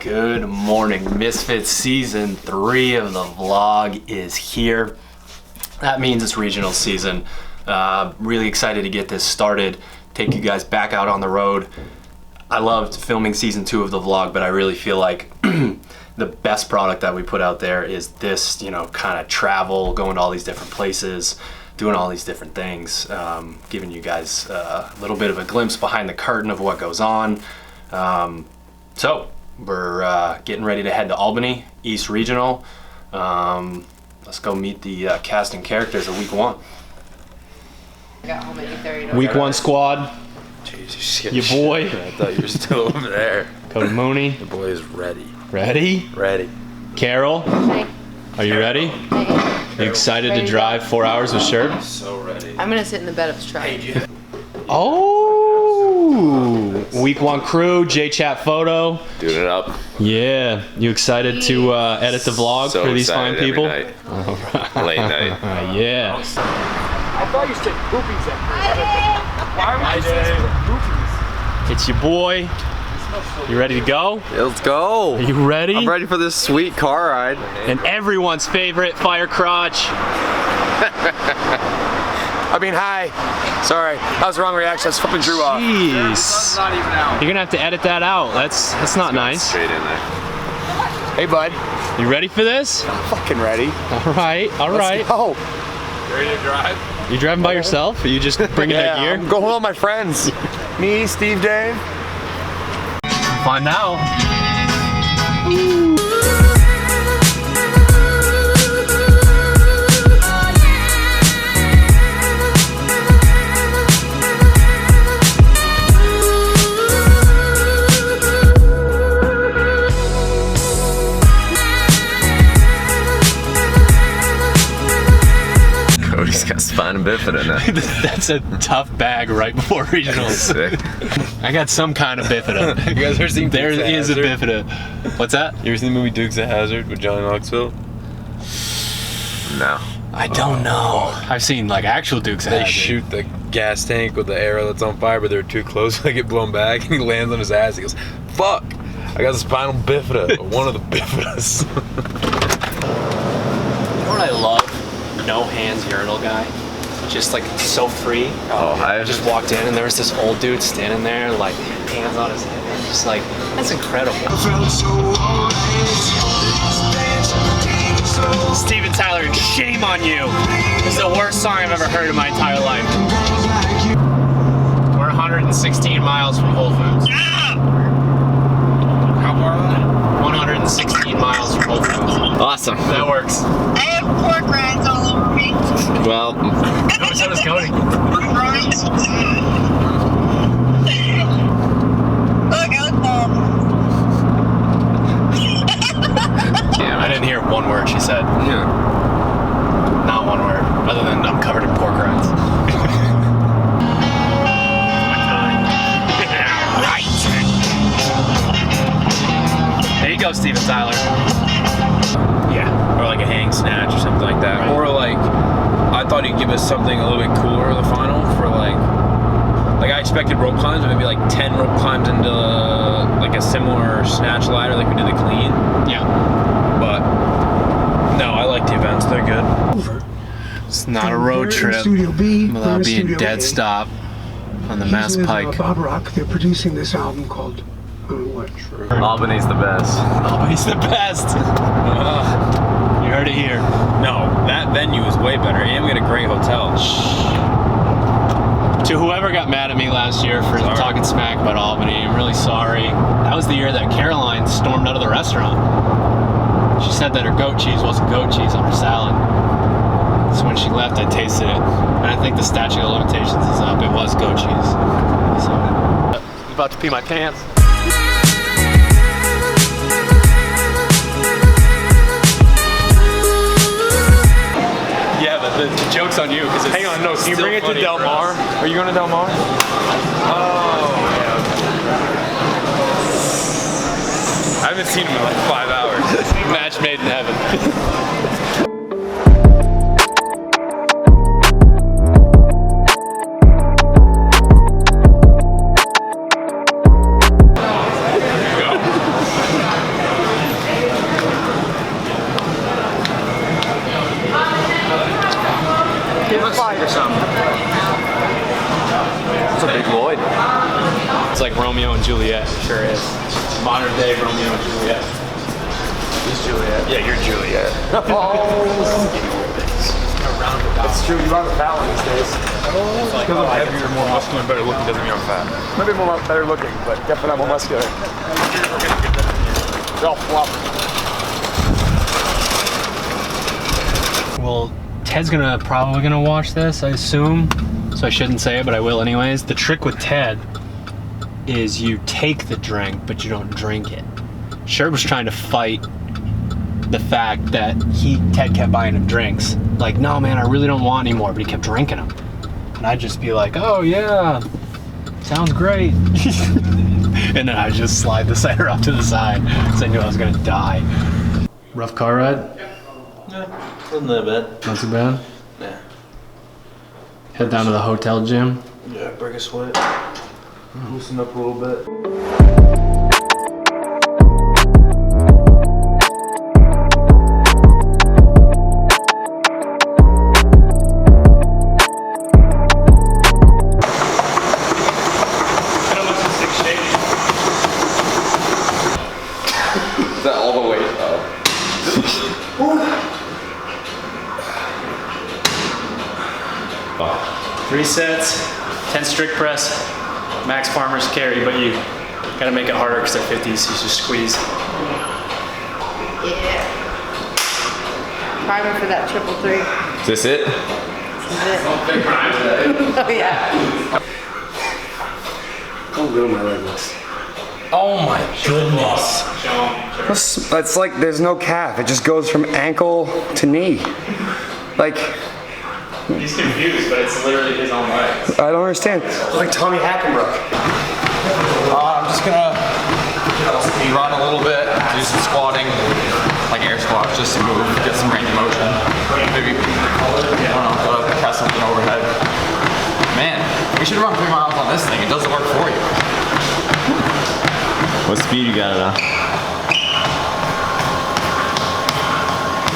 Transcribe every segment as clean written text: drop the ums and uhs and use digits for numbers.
Good morning, Misfit. Season 3 of the vlog is here. That means it's regional season. Really excited to get this started, take you guys back out on the road. I loved filming season 2 of the vlog, but I really feel like the best product that we put out there is this, you know, kind of travel, going to all these different places, doing all these different things, giving you guys a little bit of a glimpse behind the curtain of what goes on. So we're getting ready to head to Albany, East Regional. Let's go meet the cast and characters of week 1. I got home at 8:30. Week 1 squad. Jeez, Your boy. I thought you were still over there. Cody Mooney. The boy is ready. Ready? Ready. Carol, Hey. are you ready? Hey. You excited to Ready to drive 4 hours with Sherb? So ready. I'm gonna sit in the bed of his truck. Oh! Week 1 crew, J-Chat photo. Doing it up. Yeah. You excited to edit the vlog So for these fine excited people? every night. All right. Late night. Yeah. I thought you said poopies at first. Why would you say poopies? It's your boy. You ready to go? Let's go. Are you ready? I'm ready for this sweet car ride. And everyone's favorite fire crotch. I mean, hi. Sorry, that was the wrong reaction. I was flipping Drew off. Jeez. Not even out. You're gonna have to edit that out. That's not nice. Straight in there. Hey, bud. You ready for this? I'm fucking ready. All right. All right. Oh, Ready to drive? You driving by yourself? Or you just bringing that gear? I'm going with all my friends. Me, Steve, Dave. Find out. Cody's got spina bifida now. That's a tough bag right before regionals. Sick. I got some kind of bifida. You guys ever seen There Dukes of is a Hazzard? bifida. What's that? You ever seen the movie Dukes of Hazzard with Johnny Knoxville? No. I don't know. I've seen like actual Dukes of They Hazzard. shoot the gas tank with the arrow that's on fire, but they're too close, so they get blown back, and he lands on his ass. He goes, "Fuck! I got the spinal bifida, one of the bifidas." You know what I love? No hands urinal guy. Just like so free. I just walked in and there was this old dude standing there, like hands on his head. Just like, that's incredible. Steven Tyler, shame on you. This is the worst song I've ever heard in my entire life. We're 116 miles from Whole Foods. How far are we? 116 miles from Whole Foods. Awesome. That works. I have pork rinds all over me. Well, So does Cody. Pork rinds. Look, I look bald. yeah. I didn't hear one word she said. Yeah. Not one word, other than I'm covered in pork rinds. Right. There you go, Steven Tyler. Yeah. Or like a hang snatch or something like that. Right. Or like, I thought he'd give us something a little bit cooler in the final for like I expected rope climbs, but maybe like 10 rope climbs into like a similar snatch ladder like we did the clean. Yeah. But no, I like the events, they're good. It's not a road trip Studio B, without being Studio dead A. stop on the Mass He's with, Pike. Bob Rock. They're producing this album called what? Albany's the best. Oh, he's the best. You heard it here. No, that venue is way better, and we had a great hotel. To whoever got mad at me last year for talking smack about Albany, I'm really sorry. That was the year that Caroline stormed out of the restaurant. She said that her goat cheese wasn't goat cheese on her salad. So when she left, I tasted it. And I think the statute of limitations is up. It was goat cheese. So, I'm about to pee my pants. Yeah, but the joke's on you because it's Hang on, no, can you still bring it to funny Del for Mar? us. Are you going to Del Mar? Oh, yeah. I haven't seen him in like 5 hours. Match made in heaven. like Romeo and Juliet. It sure is. Modern day Romeo and Juliet. He's Juliet. Yeah, you're Juliet. It's true, you're on the fat one these days. Because I'm heavier, more muscular, and better looking doesn't mean I'm fat. Maybe more better looking, but definitely not more muscular. They're all fluff. Well, Ted's probably gonna watch this, I assume. So I shouldn't say it, but I will anyways. The trick with Ted is you take the drink, but you don't drink it. Sherb was trying to fight the fact that Ted kept buying him drinks. Like, no man, I really don't want any more, but he kept drinking them. And I'd just be like, oh yeah, sounds great. And then I'd just slide the cider off to the side because I knew I was gonna die. Rough car ride? Yeah, wasn't that bad. Not too bad? Yeah. Head down to the hotel gym. Yeah, break a sweat. Loosen up a little bit. Is that all the weight though? 3 sets, 10 strict press, max farmer's carry, but you gotta make it harder because they're 50s, so you just squeeze. Yeah. Primer for that 333. Is this it? Oh yeah. How little my leg looks. Oh my goodness. It's like there's no calf. It just goes from ankle to knee. Like, He's confused, but it's literally his own legs. I don't understand. Like Tommy Hackenbrook. I'm just gonna run a little bit, do some squatting, like air squats, just to move, get some range of motion. Maybe, I don't know, cast something overhead. Man, we should run 3 miles on this thing. It doesn't work for you. What speed you got it on?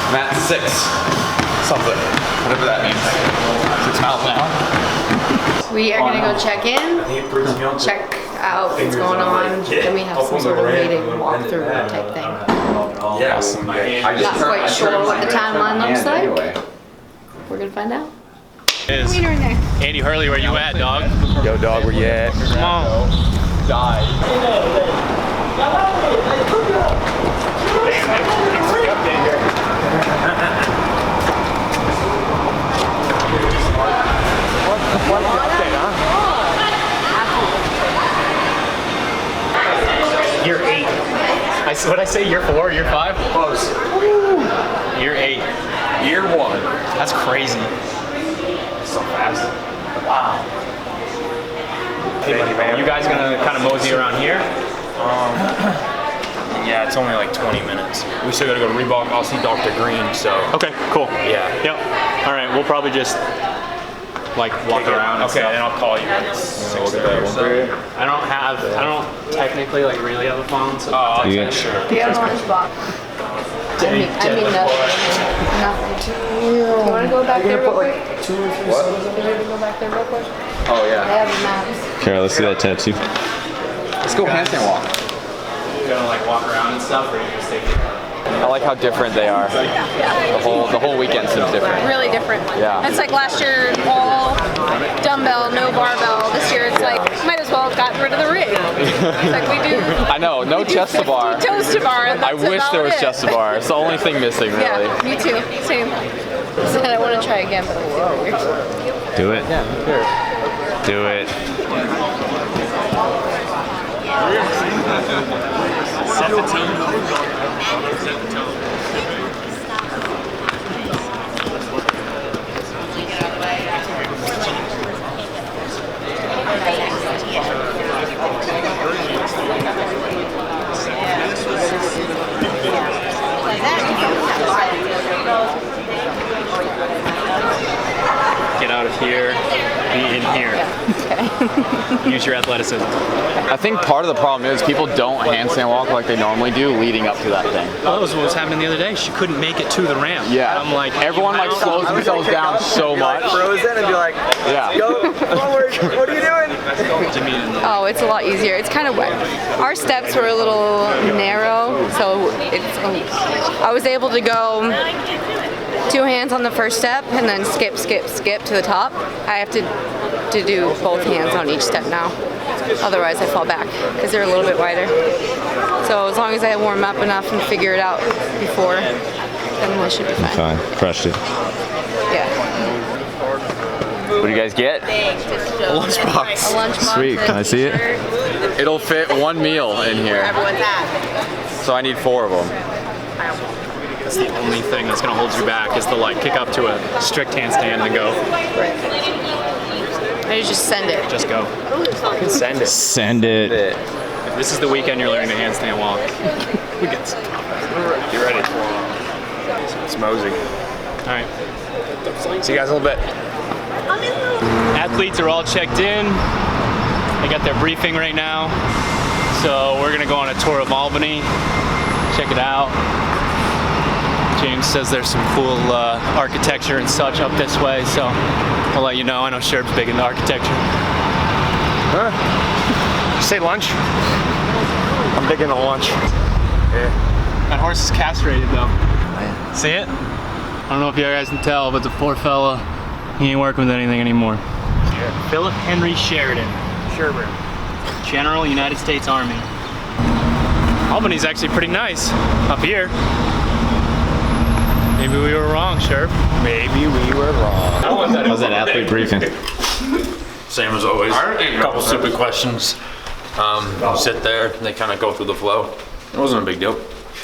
I'm at 6 something, whatever that means. 6 miles an hour. We are gonna go check in, check out what's going on, then we have some sort of meeting, walkthrough type thing. Yes. Not quite sure what the timeline looks like. We're gonna find out. Wiener in there. Andy Hurley, where you at, dog? Yo, dog, where you at? Come on. Year 8. What'd I say, year 4, year 5? Close. Year 8. Year 1. That's crazy. So fast. Wow. You guys gonna kind of mosey around here? Yeah, it's only like 20 minutes. We still gotta go to Reebok. I'll see Dr. Green, so. Okay, cool. Yeah. Yep. All right, we'll probably just like walk around and Okay, stuff. and I'll call you at 6:30 or so. I don't technically like really have a phone, so. Yeah. Sure. Do you have a lunchbox? I mean nothing. You wanna go back there real quick? Two or three What? sodas? Can we go back there real quick? Oh, I yeah. have the maps. Carol, let's see that tattoo. Let's go handstand walk. You're gonna like walk around and stuff, or you just take it? I like how different they are. The whole weekend seems different. Really different. Yeah. It's like last year, all dumbbell, no barbell. This year, it's like, might as well have gotten rid of the rig. It's like we do. I know, no chest to bar. Toes to bar. And I that's wish about there was it. chest to bar. It's the only thing missing, really. Yeah, me too. Same. Said I want to try again, but it's weird. Do it. Yeah, sure. Do it. Set the tone. Get out of here, be in here. Okay. You use your athleticism. I think part of the problem is people don't handstand walk like they normally do leading up to that thing. Well, that was what was happening the other day. She couldn't make it to the ramp. Yeah. I'm like, everyone like slows themselves down so much. Frozen and be like, yeah. Go forward. What are you doing? Oh, it's a lot easier. It's kind of wet. Our steps were a little narrow, so I was able to go 2 hands on the first step and then skip to the top. I have to do both hands on each step now. Otherwise I fall back because they're a little bit wider. So as long as I warm up enough and figure it out before, then I should be fine. Crushed it. Yeah. What do you guys get? A lunchbox. A lunchbox. Sweet. Can I see it? It'll fit 1 meal in here. Everyone's at. So I need 4 of them. That's the only thing that's going to hold you back is to like kick up to a strict handstand and go. Right. I just send it. Just go. Send it. Send it. If this is the weekend you're learning to handstand walk, we get some. You ready? It's mosey. All right. See you guys in a little bit. Athletes are all checked in. They got their briefing right now. So we're gonna go on a tour of Albany. Check it out. James says there's some cool architecture and such up this way, so I'll let you know. I know Sherb's big into architecture. Huh? Did you say lunch? I'm big into lunch. Yeah. That horse is castrated though. See it? I don't know if you guys can tell, but the poor fella, he ain't working with anything anymore. Yeah. Philip Henry Sheridan. General United States Army. Albany's actually pretty nice up here. Maybe we were wrong, Sherp. Maybe we were wrong. How's that athlete briefing? Same as always. A couple stupid questions. Sit there, and they kind of go through the flow. It wasn't a big deal.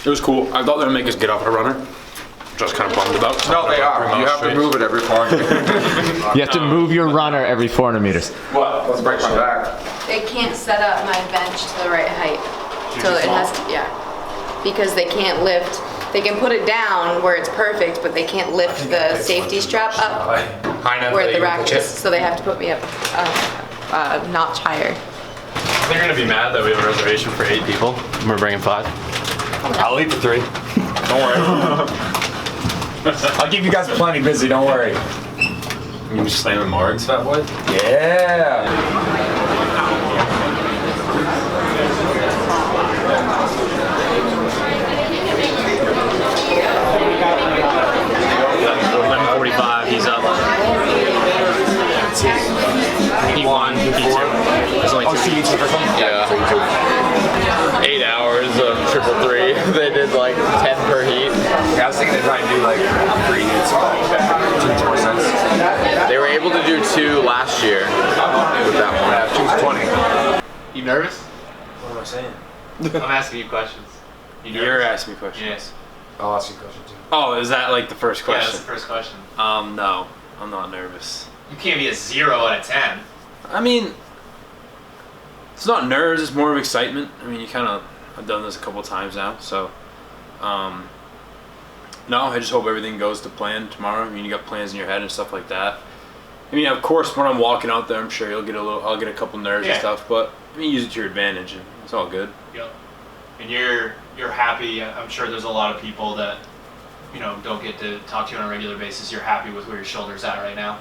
It was cool. I thought they would make us get off our runner, which I was kind of bummed about. No, they are. You have to move it every 400 meters. You have to move your runner every 400 meters. What? Let's break my back. They can't set up my bench to the right height. So it has to, yeah. Because they can't lift. They can put it down where it's perfect, but they can't lift the safety strap up where the rack is. So they have to put me up a notch higher. They're gonna be mad that we have a reservation for 8 people and we're bringing 5. I'll eat the 3. Don't worry. I'll keep you guys plenty busy, don't worry. You just slamming Morgs, fat boy? Yeah. He's up. He won. He 2. There's only 2. Yeah. 8 hours of 333. They did like 10 per heat. Yeah, I was thinking they'd probably do like 3 hits, but 2 more cents. They were able to do 2 last year with that one. Yeah, 2's 20. You nervous? What am I saying? I'm asking you questions. You're asking me questions. Yes. I'll ask you a question too. Oh, is that like the first question? Yeah, that's the first question. No, I'm not nervous. You can't be a 0 out of 10. I mean, it's not nerves, it's more of excitement. I mean, I've done this a couple times now, so, no, I just hope everything goes to plan tomorrow. I mean, you got plans in your head and stuff like that. I mean, of course, when I'm walking out there, I'm sure I'll get a couple nerves and stuff, but I mean, use it to your advantage, and it's all good. Yep. And you're happy. I'm sure there's a lot of people that, don't get to talk to you on a regular basis. You're happy with where your shoulder's at right now?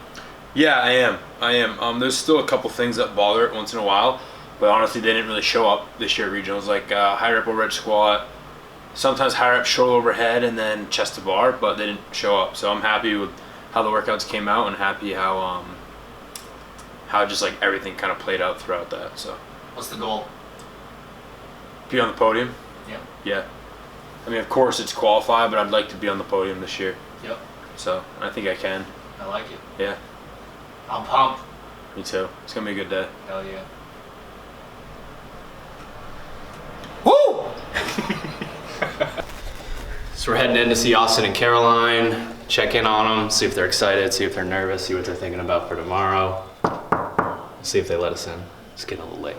Yeah, I am. There's still a couple things that bother it once in a while, but honestly, they didn't really show up this year at regionals, like high rep overhead squat, sometimes high rep shoulder overhead, and then chest to bar, but they didn't show up. So I'm happy with how the workouts came out, and happy how just like everything kind of played out throughout that. So What's the goal? Be on the podium. Yeah. Yeah. I mean, of course it's qualify, but I'd like to be on the podium this year. Yep. So I think I can. I like it. Yeah. I'm pumped. Me too. It's gonna be a good day. Hell yeah. Woo! So we're heading in to see Austin and Caroline, check in on them, see if they're excited, see if they're nervous, see what they're thinking about for tomorrow. See if they let us in. It's getting a little late.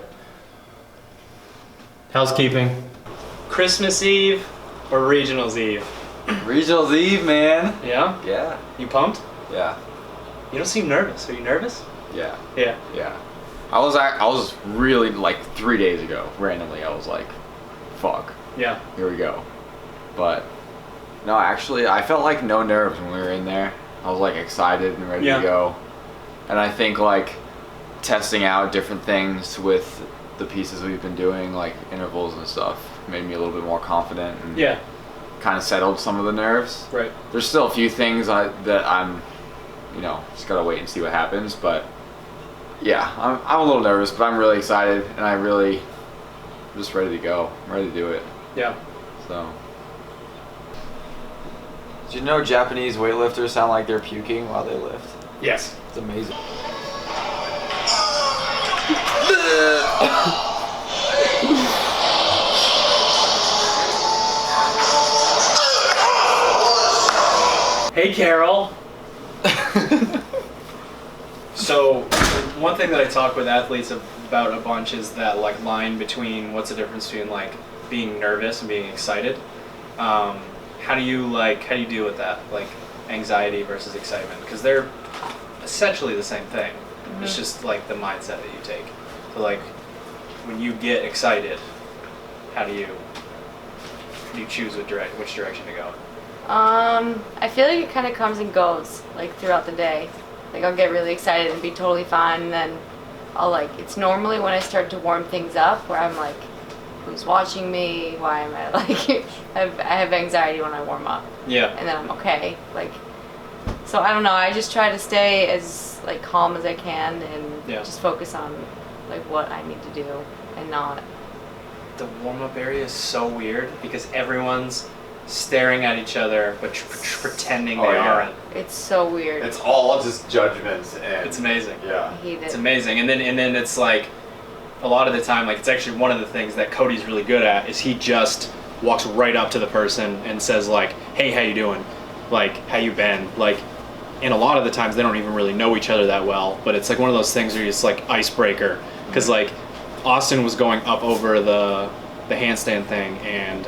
Housekeeping. Christmas Eve or Regionals Eve? Regionals Eve, man. Yeah? Yeah. You pumped? Yeah. You don't seem nervous. Are you nervous? Yeah. Yeah. Yeah. I was really like 3 days ago, randomly, I was like, fuck. Yeah. Here we go. But no, actually, I felt like no nerves when we were in there. I was like excited and ready to go. And I think like testing out different things with the pieces we've been doing, like intervals and stuff, made me a little bit more confident and kind of settled some of the nerves. Right. There's still a few things that I'm, you know, just gotta wait and see what happens. But yeah, I'm a little nervous, but I'm really excited and I'm just ready to go. I'm ready to do it. Yeah. So. Did you know Japanese weightlifters sound like they're puking while they lift? Yes. It's amazing. Hey, Carol. So, one thing that I talk with athletes about a bunch is that like line between what's the difference between like being nervous and being excited. How do you deal with that, like anxiety versus excitement? Because they're essentially the same thing. Mm-hmm. It's just like the mindset that you take. So like when you get excited, how do you choose which direction to go? I feel like it kind of comes and goes, like throughout the day. Like I'll get really excited and be totally fine, and then it's normally when I start to warm things up where I'm like, who's watching me? Why am I like, I have anxiety when I warm up. Yeah. And then I'm okay. So I don't know, I just try to stay as like calm as I can and just focus on like what I need to do and not. The warm-up area is so weird because everyone's staring at each other but pretending they aren't. It's so weird. It's all just judgments and it's amazing. Yeah. I hate it. It's amazing. And then it's like a lot of the time, like it's actually one of the things that Cody's really good at is he just walks right up to the person and says like, hey, how you doing? Like, how you been? Like, and a lot of the times they don't even really know each other that well, but it's like one of those things where it's like icebreaker. Because like Austin was going up over the handstand thing and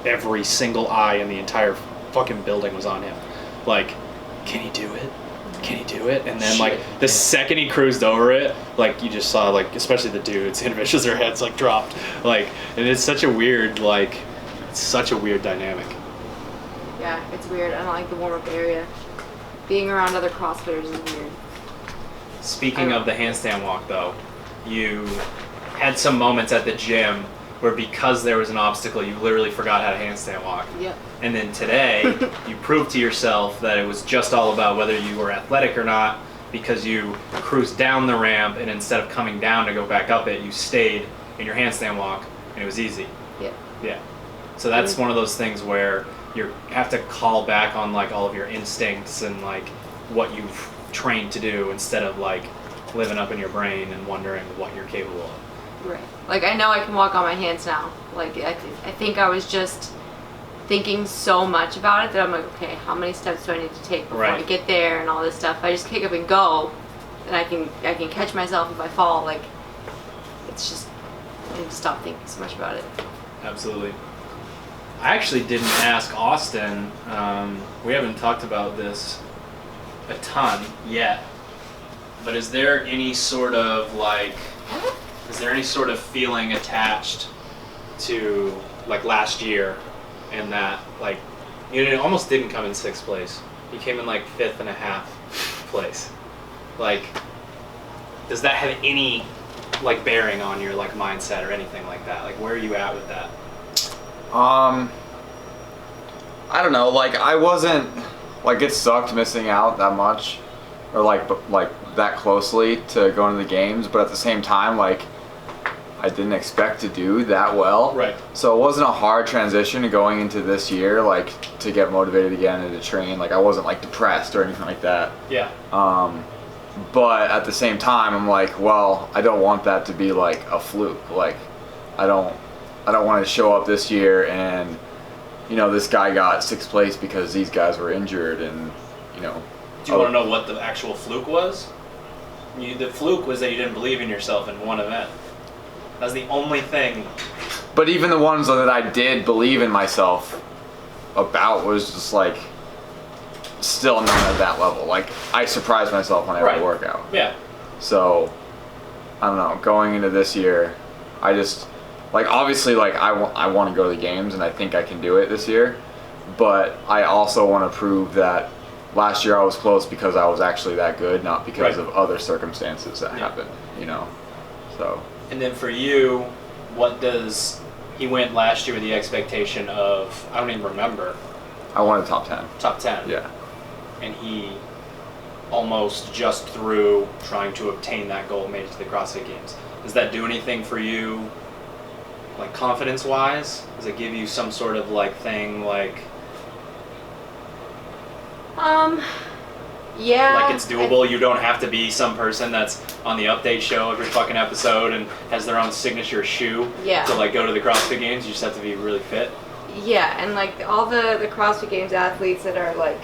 every single eye in the entire fucking building was on him. Like, can he do it? Can he do it? And then like the second he cruised over it, like you just saw like, especially the dudes, inhibitions, their heads like dropped. Like, and it's such a weird, like, it's such a weird dynamic. Yeah, it's weird. I don't like the warm-up area. Being around other CrossFitters is weird. Speaking of the handstand walk though, you had some moments at the gym where because there was an obstacle, you literally forgot how to handstand walk. Yep. And then today, you proved to yourself that it was just all about whether you were athletic or not, because you cruised down the ramp and instead of coming down to go back up it, you stayed in your handstand walk and it was easy. Yeah. Yeah. So that's one of those things where you have to call back on like all of your instincts and like what you've trained to do instead of like living up in your brain and wondering what you're capable of. Right. Like I know I can walk on my hands now. Like I think I was just thinking so much about it that I'm like, okay, how many steps do I need to take before I get there and all this stuff. I just kick up and go, and I can catch myself if I fall. Like it's just I need to stop thinking so much about it. Absolutely. I actually didn't ask Austin. We haven't talked about this a ton yet, but is there any sort of feeling attached to like last year and that like you almost didn't come in 6th place. You came in like 5th and a half place. Like, does that have any like bearing on your like mindset or anything like that? Like, where are you at with that? I don't know. Like, I wasn't like it sucked missing out that much, or like that closely to going to the games. But at the same time, like I didn't expect to do that well. Right. So it wasn't a hard transition to going into this year, like to get motivated again and to train. Like I wasn't like depressed or anything like that. Yeah. But at the same time, I'm like, well, I don't want that to be like a fluke. Like, I don't want to show up this year and, you know, this guy got 6th place because these guys were injured and, you know. Do you want to know what the actual fluke was? The fluke was that you didn't believe in yourself in one event. That's the only thing. But even the ones that I did believe in myself about was just like still not at that level. Like I surprised myself on every workout. Yeah. So I don't know, going into this year, I just, like, obviously, like, I want to go to the games, and I think I can do it this year, but I also want to prove that last year I was close because I was actually that good, not because of other circumstances that happened, you know, so. And then for you, what does, he went last year with the expectation of, I don't even remember. I wanted top 10. Top 10. Yeah. And he almost just through trying to obtain that goal made it to the CrossFit Games. Does that do anything for you, like confidence-wise? Does it give you some sort of like thing, like? Yeah. Like it's doable. You don't have to be some person that's on the update show every fucking episode and has their own signature shoe. Yeah. To like go to the CrossFit Games. You just have to be really fit. Yeah, and like all the CrossFit Games athletes that are like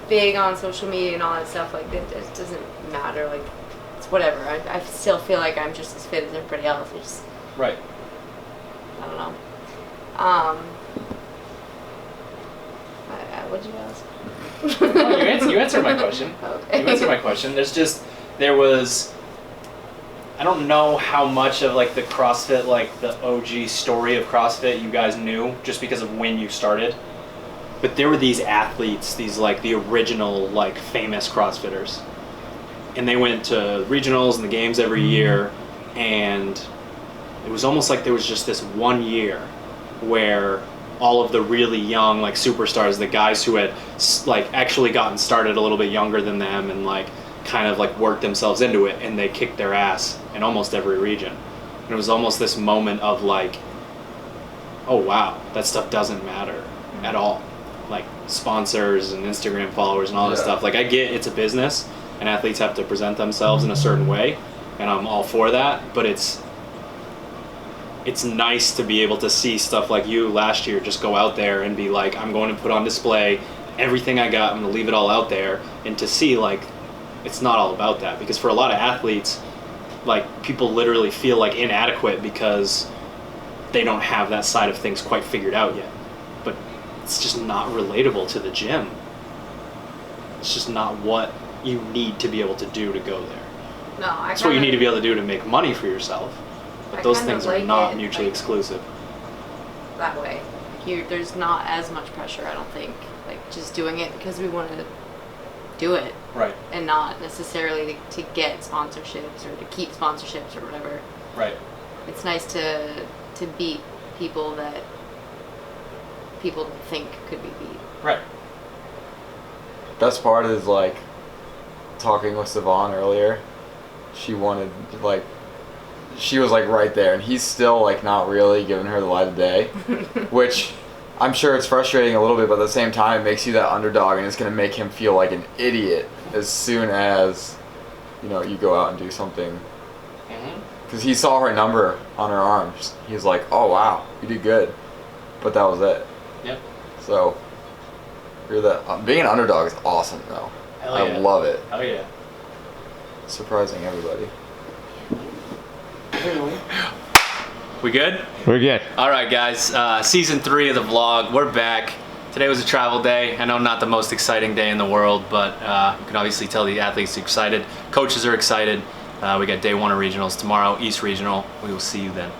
big on social media and all that stuff, like it doesn't matter. Like it's whatever. I still feel like I'm just as fit as everybody else. It's just, right. I don't know. What'd you ask? No, you answered my question. Okay. You answered my question. There was, I don't know how much of like the CrossFit, like the OG story of CrossFit you guys knew just because of when you started. But there were these athletes, these like the original like famous CrossFitters. And they went to regionals and the games every year, and it was almost like there was just this one year where all of the really young like superstars, the guys who had like actually gotten started a little bit younger than them and like kind of like worked themselves into it, and they kicked their ass in almost every region. And it was almost this moment of like, oh wow, that stuff doesn't matter at all. Like sponsors and Instagram followers and all this stuff. Like I get it's a business and athletes have to present themselves in a certain way, and I'm all for that, but it's nice to be able to see stuff like you last year just go out there and be like, I'm going to put on display everything I got, I'm going to leave it all out there, and to see like it's not all about that, because for a lot of athletes, like people literally feel like inadequate because they don't have that side of things quite figured out yet. But it's just not relatable to the gym. It's just not what you need to be able to do to go there. No, It's what you need to be able to do to make money for yourself. But those things are not mutually exclusive. That way. There's not as much pressure, I don't think. Like just doing it because we want to do it. Right. And not necessarily to get sponsorships or to keep sponsorships or whatever. Right. It's nice to beat people that people think could be beat. Right. Best part is like talking with Savon earlier. She wanted like, she was like right there, and he's still like not really giving her the light of day, which I'm sure it's frustrating a little bit, but at the same time it makes you that underdog, and it's gonna make him feel like an idiot as soon as, you know, you go out and do something. Because he saw her number on her arms. He's like, oh wow, you did good, but that was it. Yep. So you're being an underdog is awesome though. Hell yeah. I love it. Hell yeah. Surprising everybody. We good? We're good. All right, guys. Season 3 of the vlog. We're back. Today was a travel day. I know not the most exciting day in the world, but you can obviously tell the athletes are excited. Coaches are excited. We got day 1 of regionals tomorrow, East Regional. We will see you then.